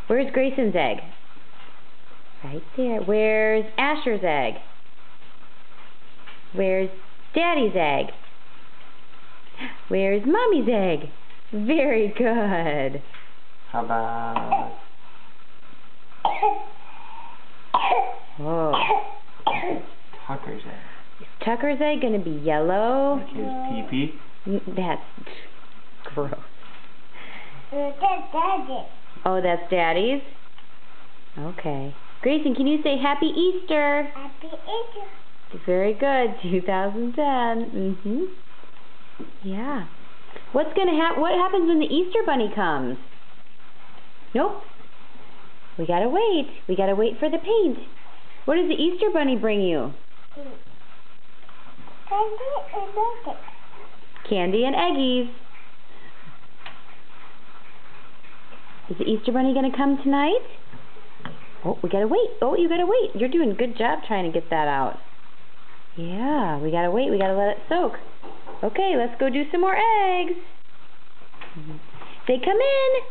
Where's Grayson's egg? Right there. Where's Asher's egg? Where's Daddy's egg? Where's Mommy's egg? Very good. How about... Whoa. Tucker's egg? Is Tucker's egg going to be yellow? Like his pee-pee? That's gross. That's Daddy. Oh, that's Daddy's? Okay. Grayson, can you say Happy Easter? Happy Easter. Very good. 2010. Yeah. What happens when the Easter Bunny comes? Nope. We gotta wait. We gotta wait for the paint. What does the Easter Bunny bring you? Candy and eggs. Candy and eggies. Is the Easter Bunny gonna come tonight? Oh, we gotta wait. Oh, you gotta wait. You're doing a good job trying to get that out. Yeah, we gotta wait. We gotta let it soak. Okay, let's go do some more eggs. Say, come in.